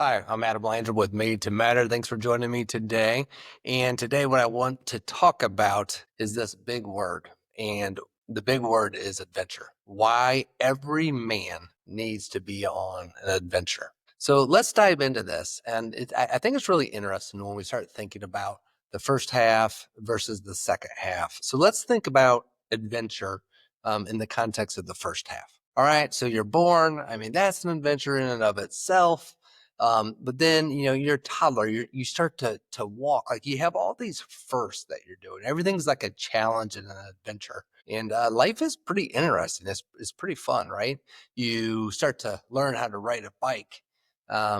Hi, I'm Adam Landrum with Made to Matter. Thanks for joining me today. And today, what I want to talk about is this big word. And the big word is adventure. Why every man needs to be on an adventure. So let's dive into this. And I think it's really interesting when we start thinking about the first half versus the second half. So let's think about adventure in the context of the first half. All right. So you're born. I mean, that's an adventure in and of itself. But then, you're a toddler, you start to walk, like you have all these firsts that you're doing. Everything's like a challenge and an adventure. And life is pretty interesting. It's pretty fun, right? You start to learn how to ride a bike.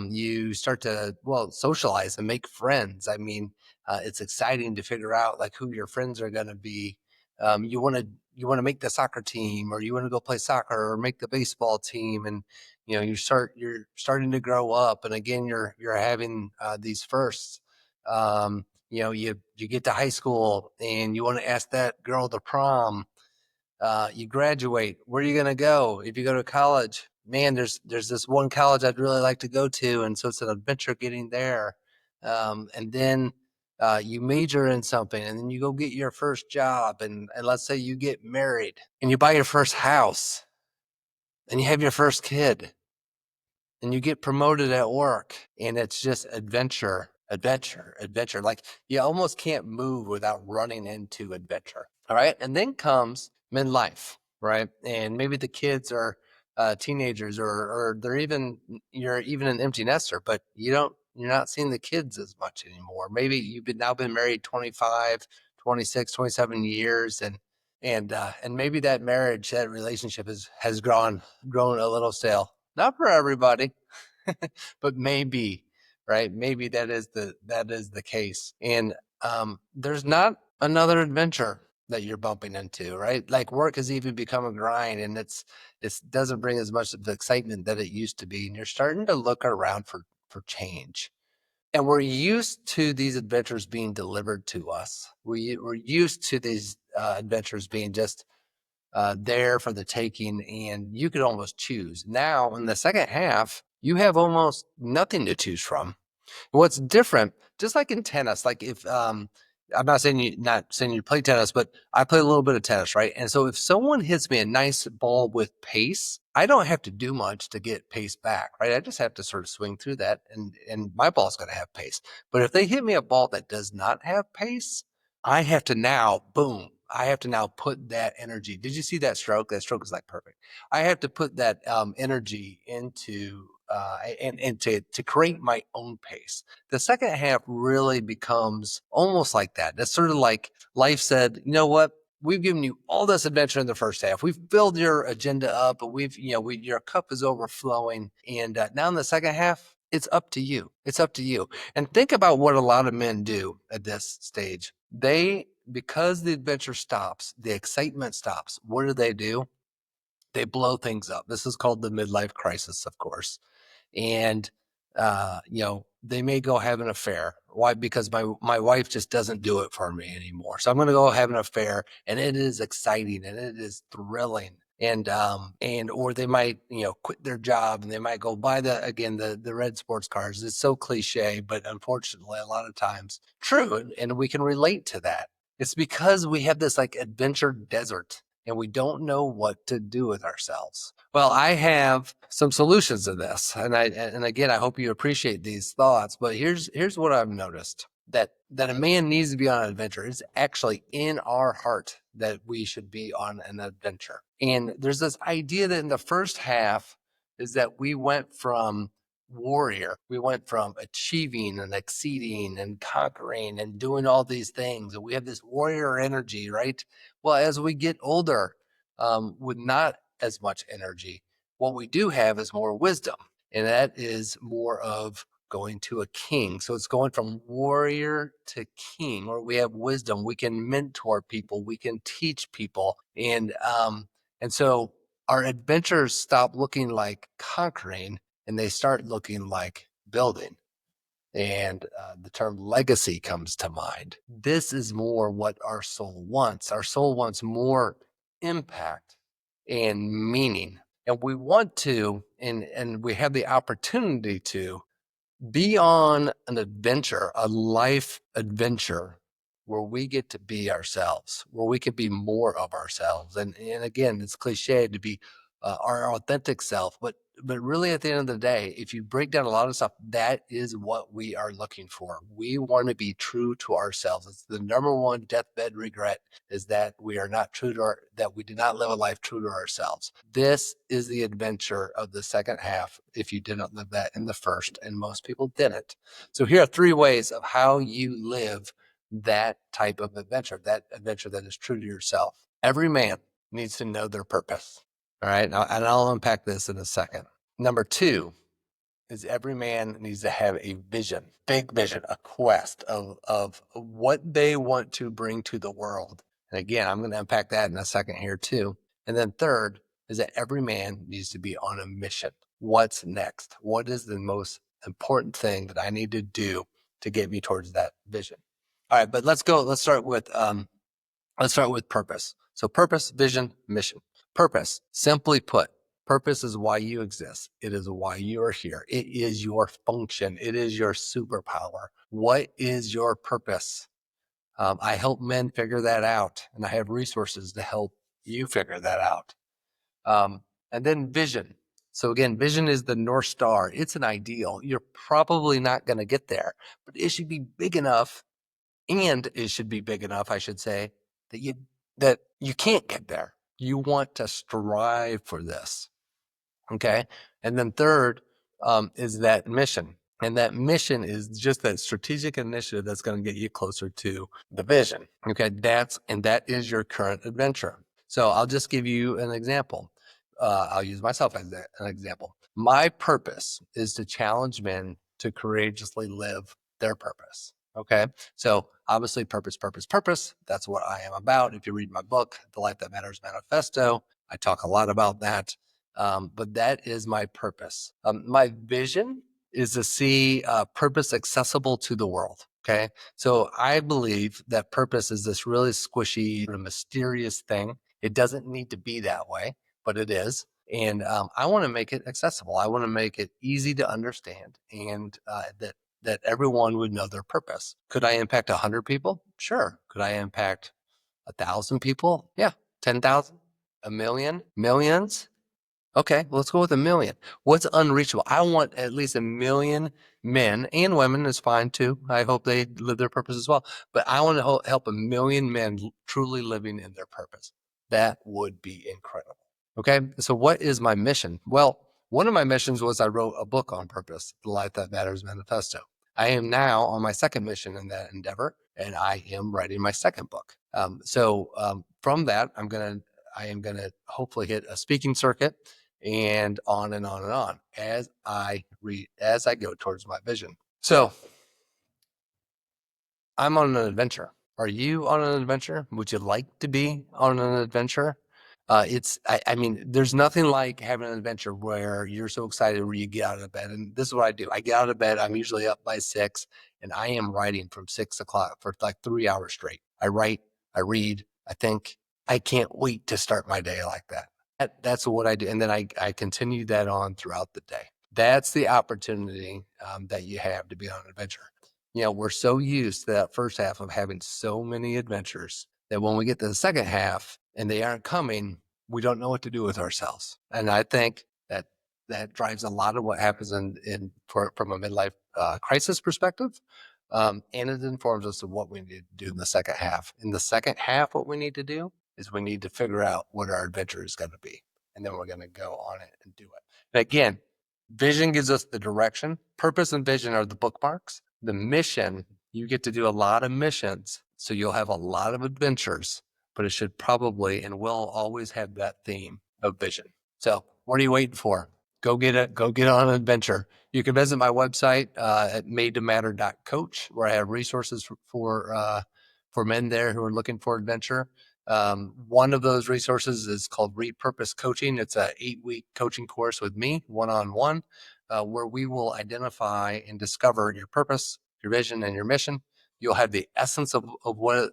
You start to, socialize and make friends. I mean, it's exciting to figure out like who your friends are going to be. You want to make the soccer team, or you want to go play soccer or make the baseball team. And you're starting to grow up, and again you're having these firsts. You get to high school and you want to ask that girl to prom. You graduate, where are you going to go? If you go to college, man, there's this one college I'd really like to go to, and so it's an adventure getting there. And then you major in something, and then you go get your first job, and let's say you get married and you buy your first house and you have your first kid and you get promoted at work, and it's just adventure, adventure, adventure. Like you almost can't move without running into adventure. All right. And then comes midlife, right? And maybe the kids are teenagers, or you're even an empty nester, but you're not seeing the kids as much anymore. Maybe you've now been married 25, 26, 27 years, and maybe that marriage, that relationship has grown a little stale. Not for everybody, but maybe, right? Maybe that is the case. And there's not another adventure that you're bumping into, right? Like work has even become a grind, and it doesn't bring as much of the excitement that it used to be. And you're starting to look around for change. And we're used to these adventures being delivered to us. We're used to these adventures being just there for the taking, and you could almost choose. Now, in the second half, you have almost nothing to choose from. What's different, just like in tennis, like if I'm not saying you play tennis, but I play a little bit of tennis, right? And so if someone hits me a nice ball with pace, I don't have to do much to get pace back, right? I just have to sort of swing through that, and my ball's going to have pace. But if they hit me a ball that does not have pace, I have to now, boom, I have to now put that energy. Did you see that stroke? That stroke is like perfect. I have to put that energy into and to create my own pace. The second half really becomes almost like that. That's sort of like life said, you know what? We've given you all this adventure in the first half. We've filled your agenda up, but your cup is overflowing. And now in the second half, it's up to you. It's up to you. And think about what a lot of men do at this stage. Because the adventure stops, the excitement stops. What do? They blow things up. This is called the midlife crisis, of course. And they may go have an affair. Why? Because my wife just doesn't do it for me anymore. So I'm going to go have an affair, and it is exciting and it is thrilling. And or they might quit their job, and they might go buy the red sports cars. It's so cliche, but unfortunately a lot of times true, and we can relate to that. It's because we have this like adventure desert, and we don't know what to do with ourselves. Well, I have some solutions to this, and again, I hope you appreciate these thoughts. But here's what I've noticed: that a man needs to be on an adventure. It's actually in our heart that we should be on an adventure. And there's this idea that in the first half is that we went from warrior, we went from achieving and exceeding and conquering and doing all these things, and we have this warrior energy, right? Well, as we get older, with not as much energy, what we do have is more wisdom, and that is more of going to a king. So it's going from warrior to king, or we have wisdom. We can mentor people, we can teach people, and so our adventures stop looking like conquering, and they start looking like building. And the term legacy comes to mind. This is more what our soul wants. Our soul wants more impact and meaning. And we want to, and we have the opportunity to be on an adventure, a life adventure where we get to be ourselves, where we can be more of ourselves. And again, it's cliche to be our authentic self, but really at the end of the day, if you break down a lot of stuff, that is what we are looking for. We want to be true to ourselves. It's the number one deathbed regret, is that we are not true to that we did not live a life true to ourselves. This is the adventure of the second half if you didn't live that in the first, and most people didn't. So here are 3 ways of how you live that type of adventure, that adventure that is true to yourself. Every man needs to know their purpose. All right. Now, and I'll unpack this in a second. Number 2 is every man needs to have a vision, big vision, a quest of what they want to bring to the world. And again, I'm going to unpack that in a second here too. And then third is that every man needs to be on a mission. What's next? What is the most important thing that I need to do to get me towards that vision? All right, but let's go. Let's start with purpose. So purpose, vision, mission. Purpose, simply put, purpose is why you exist. It is why you are here. It is your function. It is your superpower. What is your purpose? I help men figure that out, and I have resources to help you figure that out. And then vision. So again, vision is the North Star. It's an ideal. You're probably not going to get there, but it should be big enough, and it should be big enough, I should say, that you can't get there. You want to strive for this. Okay. And then third is that mission. And that mission is just that strategic initiative that's going to get you closer to the vision. Okay. That is your current adventure. So I'll just give you an example. I'll use myself as an example. My purpose is to challenge men to courageously live their purpose. Okay. So obviously purpose, purpose, purpose. That's what I am about. If you read my book, The Life That Matters Manifesto, I talk a lot about that. But that is my purpose. My vision is to see purpose accessible to the world. Okay. So I believe that purpose is this really squishy, mysterious thing. It doesn't need to be that way, but it is. And I want to make it accessible. I want to make it easy to understand, and that everyone would know their purpose. Could I impact 100 people? Sure. Could I impact 1,000 people? Yeah. 10,000? A million? Millions? Okay, well, let's go with 1 million. What's unreachable? I want at least 1 million men, and women is fine too. I hope they live their purpose as well. But I want to help 1 million men truly living in their purpose. That would be incredible. Okay, so what is my mission? Well, one of my missions was I wrote a book on purpose, The Life That Matters Manifesto. I am now on my second mission in that endeavor, and I am writing my second book. From that, I am going to hopefully hit a speaking circuit, and on and on and on as I go towards my vision. So I'm on an adventure. Are you on an adventure? Would you like to be on an adventure? I mean, there's nothing like having an adventure where you're so excited where you get out of bed. And this is what I do. I get out of bed. I'm usually up by 6, and I am writing from 6 o'clock for like 3 hours straight. I write, I read, I think. I can't wait to start my day like that. That's what I do. And then I continue that on throughout the day. That's the opportunity that you have to be on an adventure. We're so used to that first half of having so many adventures that when we get to the second half and they aren't coming, we don't know what to do with ourselves. And I think that drives a lot of what happens from a midlife crisis perspective. And it informs us of what we need to do in the second half. In the second half, what we need to do is we need to figure out what our adventure is going to be. And then we're going to go on it and do it. And again, vision gives us the direction. Purpose and vision are the bookmarks. The mission, you get to do a lot of missions. So you'll have a lot of adventures, but it should probably and will always have that theme of vision. So what are you waiting for? Go get on an adventure. You can visit my website at madetomatter.coach, where I have resources for men there who are looking for adventure. One of those resources is called Repurpose Coaching. It's a 8-week coaching course with me, one-on-one, where we will identify and discover your purpose, your vision, and your mission. You'll have the essence of what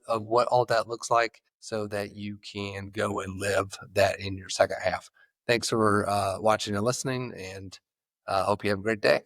all that looks like, so that you can go and live that in your second half. Thanks for watching and listening, and hope you have a great day.